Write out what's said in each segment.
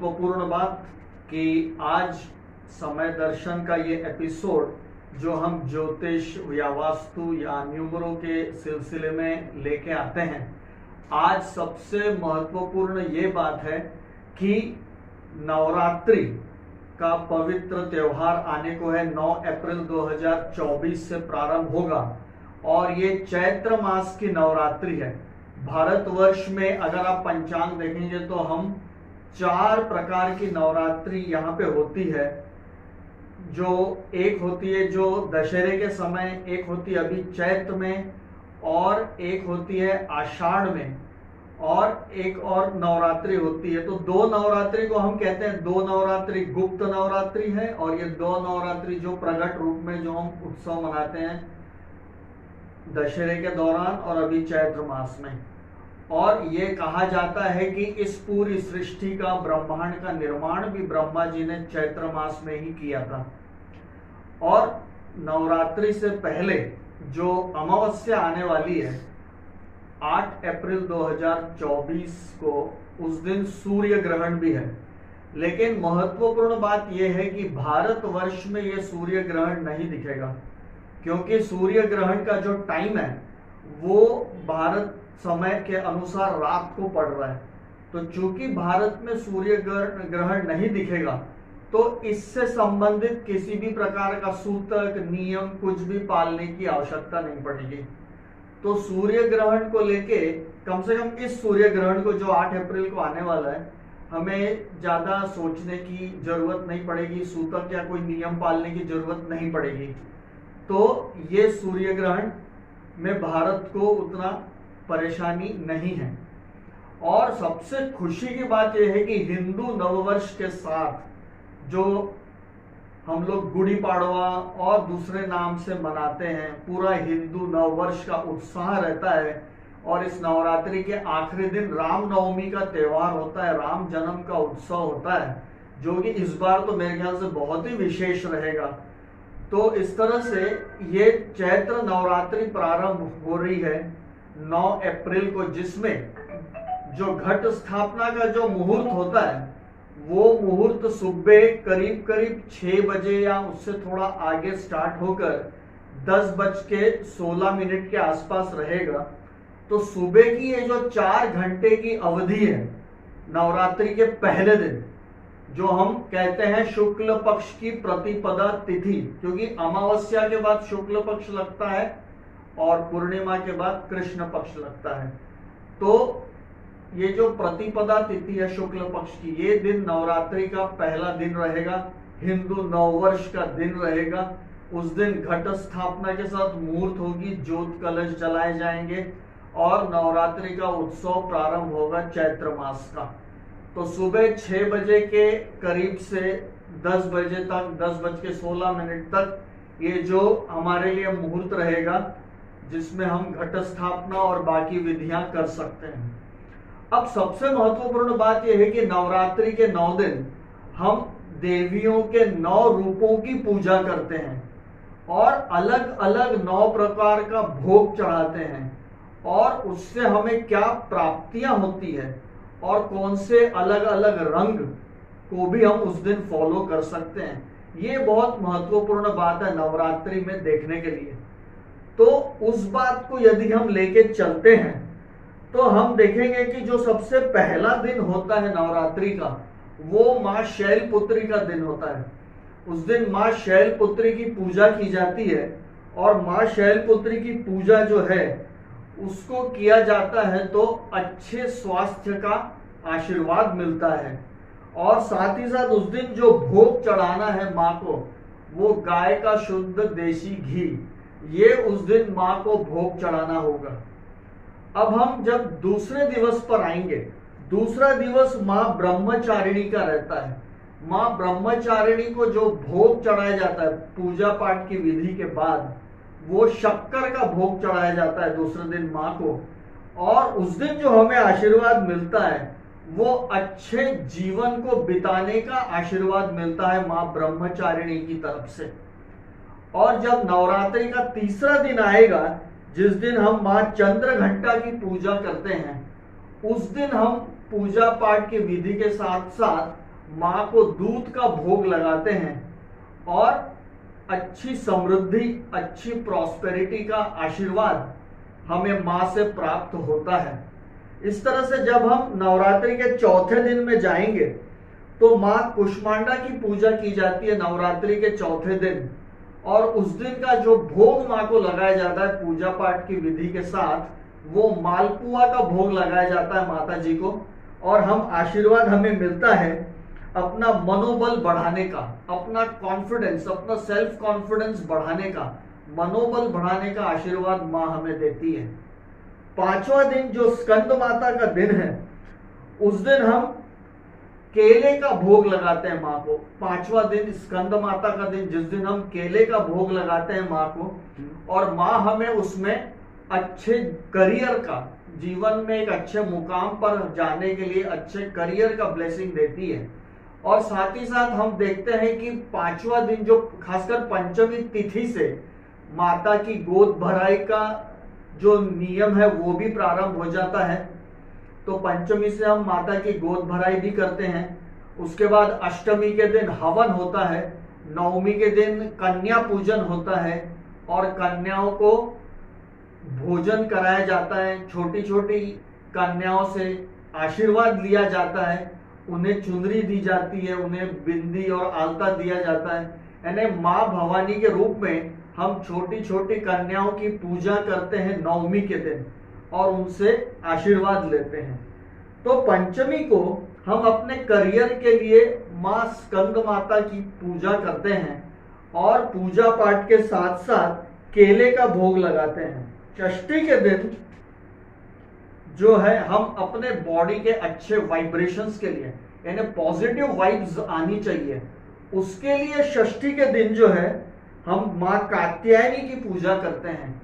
महत्वपूर्ण बात कि आज समय दर्शन का ये एपिसोड जो हम ज्योतिष या वास्तु या न्यूमरों के सिलसिले में लेके आते हैं, आज सबसे महत्वपूर्ण ये बात है कि नवरात्रि का पवित्र त्योहार आने को है। 9 अप्रैल 2024 से प्रारंभ होगा और ये चैत्र मास की नवरात्रि है। भारतवर्ष में अगर आप पंचांग देखेंगे तो हम 4 प्रकार की नवरात्रि यहाँ पे होती है। जो एक होती है जो दशहरे के समय, एक होती है अभी चैत्र में, और एक होती है आषाढ़ में, और एक और नवरात्रि होती है। तो 2 नवरात्रि को हम कहते हैं, 2 नवरात्रि गुप्त नवरात्रि है और ये 2 नवरात्रि जो प्रकट रूप में जो हम उत्सव मनाते हैं दशहरे के दौरान और अभी चैत्र मास में। और ये कहा जाता है कि इस पूरी सृष्टि का, ब्रह्मांड का निर्माण भी ब्रह्मा जी ने चैत्र मास में ही किया था। और नवरात्रि से पहले जो अमावस्या आने वाली है 8 अप्रैल 2024 को, उस दिन सूर्य ग्रहण भी है। लेकिन महत्वपूर्ण बात यह है कि भारतवर्ष में यह सूर्य ग्रहण नहीं दिखेगा, क्योंकि सूर्य ग्रहण का जो टाइम है वो भारत समय के अनुसार रात को पड़ रहा है। तो चूंकि भारत में सूर्य ग्रहण नहीं दिखेगा तो इससे संबंधित किसी भी प्रकार का सूतक, नियम कुछ भी पालने की आवश्यकता नहीं पड़ेगी। तो सूर्य ग्रहण को लेके कम से कम इस सूर्य ग्रहण को जो 8 अप्रैल को आने वाला है, हमें ज्यादा सोचने की जरूरत नहीं पड़ेगी, सूतक या कोई नियम पालने की जरूरत नहीं पड़ेगी। तो ये सूर्य ग्रहण में भारत को उतना परेशानी नहीं है। और सबसे खुशी की बात यह है कि हिंदू नववर्ष के साथ जो हम लोग गुड़ी पाड़वा और दूसरे नाम से मनाते हैं, पूरा हिंदू नववर्ष का उत्साह रहता है। और इस नवरात्रि के आखिरी दिन रामनवमी का त्योहार होता है, राम जन्म का उत्सव होता है, जो कि इस बार तो मेरे ख्याल से बहुत ही विशेष रहेगा। तो इस तरह से ये चैत्र नवरात्रि प्रारंभ हो रही है 9 अप्रैल को, जिसमें जो घट स्थापना का जो मुहूर्त होता है वो मुहूर्त सुबह करीब 6 बजे या उससे थोड़ा आगे स्टार्ट होकर 10:16 के आसपास रहेगा। तो सुबह की ये जो 4 घंटे की अवधि है नवरात्रि के पहले दिन, जो हम कहते हैं शुक्ल पक्ष की प्रतिपदा तिथि, क्योंकि अमावस्या के बाद शुक्ल पक्ष लगता है और पूर्णिमा के बाद कृष्ण पक्ष लगता है। तो ये जो प्रतिपदा तिथि है शुक्ल पक्ष की, ये दिन नवरात्रि का पहला दिन रहेगा, हिंदू नववर्ष का दिन रहेगा। उस दिन घट स्थापना के साथ मुहूर्त होगी, ज्योत कलश जलाए जाएंगे और नवरात्रि का उत्सव प्रारंभ होगा चैत्र मास का। तो सुबह 6 बजे के करीब से 10 बजे तक, 10:16 तक ये जो हमारे लिए मुहूर्त रहेगा, जिसमें हम घट स्थापना और बाकी विधियां कर सकते हैं। अब सबसे महत्वपूर्ण बात यह है कि नवरात्रि के 9 दिन हम देवियों के 9 रूपों की पूजा करते हैं और अलग अलग 9 प्रकार का भोग चढ़ाते हैं, और उससे हमें क्या प्राप्तियां होती है और कौन से अलग अलग रंग को भी हम उस दिन फॉलो कर सकते हैं। ये बहुत महत्वपूर्ण बात है नवरात्रि में देखने के लिए। तो उस बात को यदि हम लेके चलते हैं तो हम देखेंगे कि जो सबसे पहला दिन होता है नवरात्रि का, वो माँ शैलपुत्री का दिन होता है। उस दिन माँ शैलपुत्री की पूजा की जाती है और माँ शैलपुत्री की पूजा जो है उसको किया जाता है तो अच्छे स्वास्थ्य का आशीर्वाद मिलता है। और साथ ही साथ उस दिन जो भोग चढ़ाना है माँ को, वो गाय का शुद्ध देसी घी, ये उस दिन माँ को भोग चढ़ाना होगा। अब हम जब दूसरे दिवस पर आएंगे, दूसरा दिवस माँ ब्रह्मचारिणी का रहता है। माँ ब्रह्मचारिणी को जो भोग चढ़ाया जाता है पूजा पाठ की विधि के बाद, वो शक्कर का भोग चढ़ाया जाता है दूसरे दिन माँ को। और उस दिन जो हमें आशीर्वाद मिलता है वो अच्छे जीवन को बिताने का आशीर्वाद मिलता है माँ ब्रह्मचारिणी की तरफ से। और जब नवरात्रि का तीसरा दिन आएगा, जिस दिन हम माँ चंद्रघंटा की पूजा करते हैं, उस दिन हम पूजा पाठ की विधि के साथ साथ माँ को दूध का भोग लगाते हैं और अच्छी समृद्धि, अच्छी प्रॉस्पेरिटी का आशीर्वाद हमें माँ से प्राप्त होता है। इस तरह से जब हम नवरात्रि के चौथे दिन में जाएंगे तो माँ कुष्मांडा की पूजा की जाती है नवरात्रि के चौथे दिन, और उस दिन का जो भोग माँ को लगाया जाता है पूजा पाठ की विधि के साथ, वो मालपुआ का भोग लगाया जाता है माता जी को, और हम आशीर्वाद हमें मिलता है अपना मनोबल बढ़ाने का, अपना कॉन्फिडेंस, अपना सेल्फ कॉन्फिडेंस बढ़ाने का, मनोबल बढ़ाने का आशीर्वाद माँ हमें देती है। पांचवा दिन जो स्कंद माता का दिन है, उस दिन हम केले का भोग लगाते हैं माँ को। पांचवा दिन स्कंद माता का दिन, जिस दिन हम केले का भोग लगाते हैं माँ को, और माँ हमें उसमें अच्छे करियर का, जीवन में एक अच्छे मुकाम पर जाने के लिए अच्छे करियर का ब्लेसिंग देती है। और साथ ही साथ हम देखते हैं कि पांचवा दिन जो खासकर पंचमी तिथि से माता की गोद भराई का जो नियम है वो भी प्रारंभ हो जाता है। तो पंचमी से हम माता की गोद भराई भी करते हैं। उसके बाद अष्टमी के दिन हवन होता है, नवमी के दिन कन्या पूजन होता है और कन्याओं को भोजन कराया जाता है। छोटी छोटी कन्याओं से आशीर्वाद लिया जाता है, उन्हें चुनरी दी जाती है, उन्हें बिंदी और आलता दिया जाता है। यानी माँ भवानी के रूप में हम छोटी छोटी कन्याओं की पूजा करते हैं नवमी के दिन और उनसे आशीर्वाद लेते हैं। तो पंचमी को हम अपने करियर के लिए माँ स्कंद माता की पूजा करते हैं और पूजा पाठ के साथ साथ केले का भोग लगाते हैं। षष्ठी के दिन जो है हम अपने बॉडी के अच्छे वाइब्रेशंस के लिए, यानी पॉजिटिव वाइब्स आनी चाहिए, उसके लिए षष्ठी के दिन जो है हम माँ कात्यायनी की पूजा करते हैं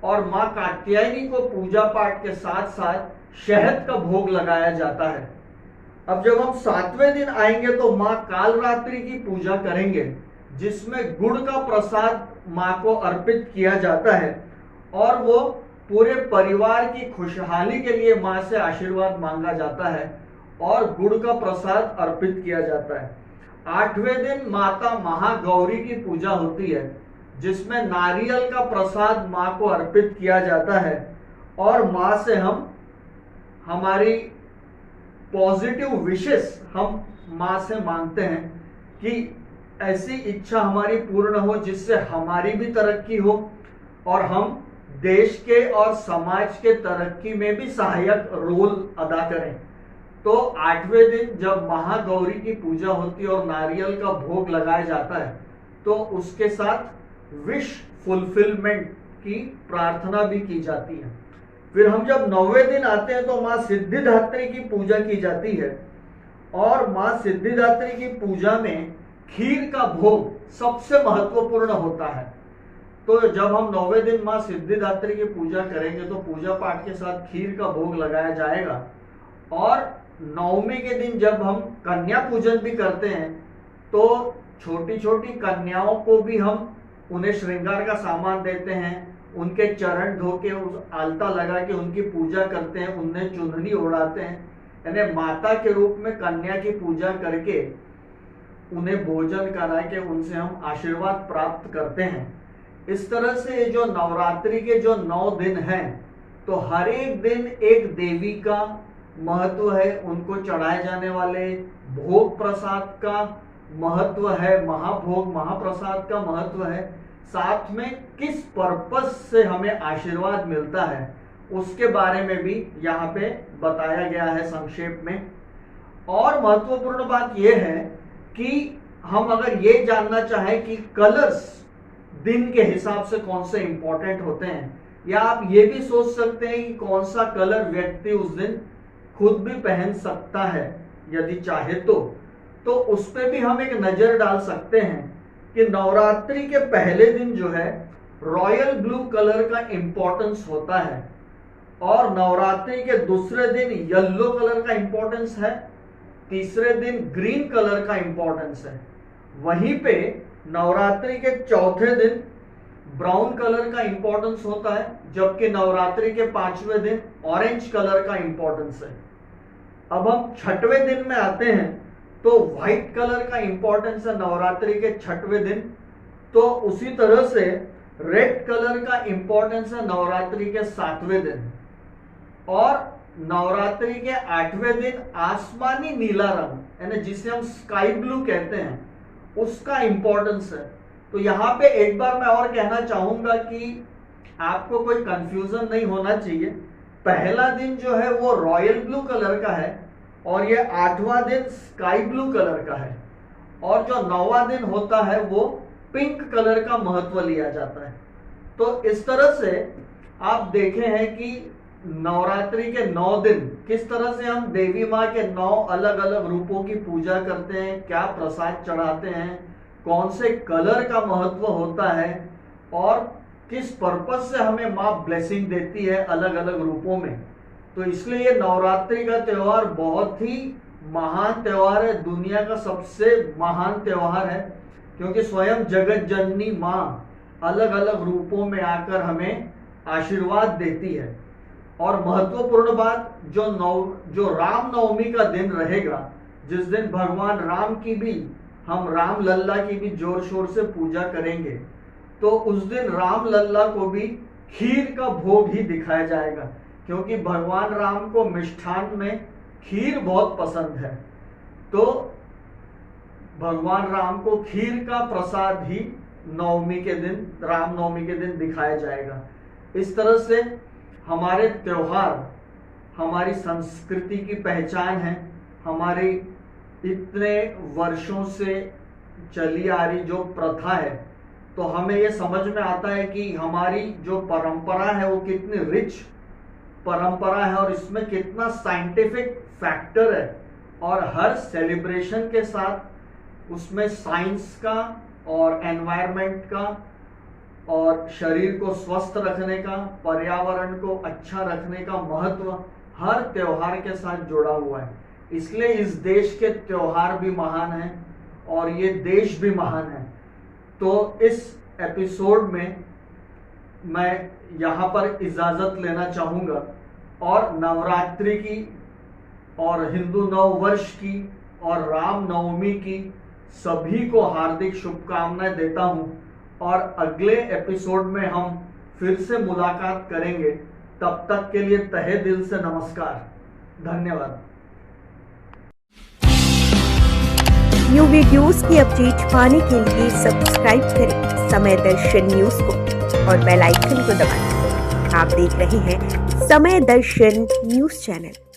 और माँ कात्यायनी को पूजा पाठ के साथ साथ शहद का भोग लगाया जाता है। अब जब हम सातवें दिन आएंगे तो माँ कालरात्रि की पूजा करेंगे, जिसमें गुड़ का प्रसाद माँ को अर्पित किया जाता है और वो पूरे परिवार की खुशहाली के लिए माँ से आशीर्वाद मांगा जाता है और गुड़ का प्रसाद अर्पित किया जाता है। आठवें दिन माता महागौरी की पूजा होती है, जिसमें नारियल का प्रसाद माँ को अर्पित किया जाता है और माँ से हम हमारी पॉजिटिव विशेस हम माँ से मांगते हैं कि ऐसी इच्छा हमारी पूर्ण हो जिससे हमारी भी तरक्की हो और हम देश के और समाज के तरक्की में भी सहायक रोल अदा करें। तो आठवें दिन जब महागौरी की पूजा होती है और नारियल का भोग लगाया जाता है तो उसके साथ विश फुलफिलमेंट की प्रार्थना भी की जाती है। फिर हम जब 9वें दिन आते हैं तो माँ सिद्धिदात्री की पूजा की जाती है और माँ सिद्धिदात्री की पूजा में खीर का भोग सबसे महत्वपूर्ण होता है। तो जब हम 9वें दिन माँ सिद्धिदात्री की पूजा करेंगे तो पूजा पाठ के साथ खीर का भोग लगाया जाएगा और 9वीं के दिन जब हम कन्या पूजन भी करते हैं तो छोटी छोटी कन्याओं को भी हम उन्हें श्रृंगार का सामान देते हैं, उनके चरण धो के उस आलता लगा के उनकी पूजा करते हैं, उन्हें चुनरी ओढ़ाते हैं, यानी माता के रूप में कन्या की पूजा करके उन्हें भोजन करा के उनसे हम आशीर्वाद प्राप्त करते हैं। इस तरह से जो नवरात्रि के जो 9 दिन हैं तो हर एक दिन एक देवी का महत्व है, उनको चढ़ाए जाने वाले भोग प्रसाद का महत्व है, महाभोग महाप्रसाद का महत्व है, साथ में किस पर्पस से हमें आशीर्वाद मिलता है उसके बारे में भी यहाँ पे बताया गया है संक्षेप में। और महत्वपूर्ण बात यह है कि हम अगर ये जानना चाहें कि कलर्स दिन के हिसाब से कौन से इंपॉर्टेंट होते हैं, या आप ये भी सोच सकते हैं कि कौन सा कलर व्यक्ति उस दिन खुद भी पहन सकता है यदि चाहे तो उस पे भी हम एक नजर डाल सकते हैं कि नवरात्रि के पहले दिन जो है रॉयल ब्लू कलर का इंपॉर्टेंस होता है और नवरात्रि के दूसरे दिन येलो कलर का इंपॉर्टेंस है, तीसरे दिन ग्रीन कलर का इंपॉर्टेंस है। वहीं पे नवरात्रि के चौथे दिन ब्राउन कलर का इंपॉर्टेंस होता है, जबकि नवरात्रि के 5वें दिन ऑरेंज कलर का इंपॉर्टेंस है। अब हम 6वें दिन में आते हैं तो व्हाइट कलर का इंपॉर्टेंस है नवरात्रि के 6वें दिन। तो उसी तरह से रेड कलर का इंपॉर्टेंस है नवरात्रि के 7वें दिन। और नवरात्रि के 8वें दिन आसमानी नीला रंग यानी जिसे हम स्काई ब्लू कहते हैं, उसका इंपॉर्टेंस है। तो यहाँ पे एक बार मैं और कहना चाहूंगा कि आपको कोई कंफ्यूजन नहीं होना चाहिए। पहला दिन जो है वो रॉयल ब्लू कलर का है और ये 8वां दिन स्काई ब्लू कलर का है, और जो 9वां दिन होता है वो पिंक कलर का महत्व लिया जाता है। तो इस तरह से आप देखे हैं कि नवरात्रि के 9 दिन किस तरह से हम देवी माँ के 9 अलग अलग रूपों की पूजा करते हैं, क्या प्रसाद चढ़ाते हैं, कौन से कलर का महत्व होता है और किस पर्पस से हमें माँ ब्लेसिंग देती है अलग अलग रूपों में। तो इसलिए ये नवरात्रि का त्योहार बहुत ही महान त्योहार है, दुनिया का सबसे महान त्योहार है, क्योंकि स्वयं जगत जननी माँ अलग अलग रूपों में आकर हमें आशीर्वाद देती है। और महत्वपूर्ण बात, जो राम नवमी का दिन रहेगा, जिस दिन भगवान राम की भी, हम राम लल्ला की भी जोर शोर से पूजा करेंगे, तो उस दिन राम लल्ला को भी खीर का भोग ही दिखाया जाएगा, क्योंकि भगवान राम को मिष्ठान में खीर बहुत पसंद है। तो भगवान राम को खीर का प्रसाद ही नवमी के दिन, राम नवमी के दिन दिखाया जाएगा। इस तरह से हमारे त्योहार हमारी संस्कृति की पहचान है, हमारी इतने वर्षों से चली आ रही जो प्रथा है। तो हमें ये समझ में आता है कि हमारी जो परंपरा है वो कितनी रिच परंपरा है और इसमें कितना साइंटिफिक फैक्टर है, और हर सेलिब्रेशन के साथ उसमें साइंस का और एनवायरनमेंट का और शरीर को स्वस्थ रखने का, पर्यावरण को अच्छा रखने का महत्व हर त्योहार के साथ जुड़ा हुआ है। इसलिए इस देश के त्योहार भी महान हैं और ये देश भी महान है। तो इस एपिसोड में मैं यहाँ पर इजाजत लेना चाहूँगा और नवरात्रि की और हिंदू नव वर्ष की और राम नवमी की सभी को हार्दिक शुभकामनाएं देता हूँ। और अगले एपिसोड में हम फिर से मुलाकात करेंगे। तब तक के लिए तहे दिल से नमस्कार, धन्यवाद। न्यू वीडियोस की अपडेट पाने के लिए सब्सक्राइब करें समय दर्शन न्यूज को और बेल आइकन को दबाएं। आप देख रहे हैं समय दर्शन न्यूज चैनल।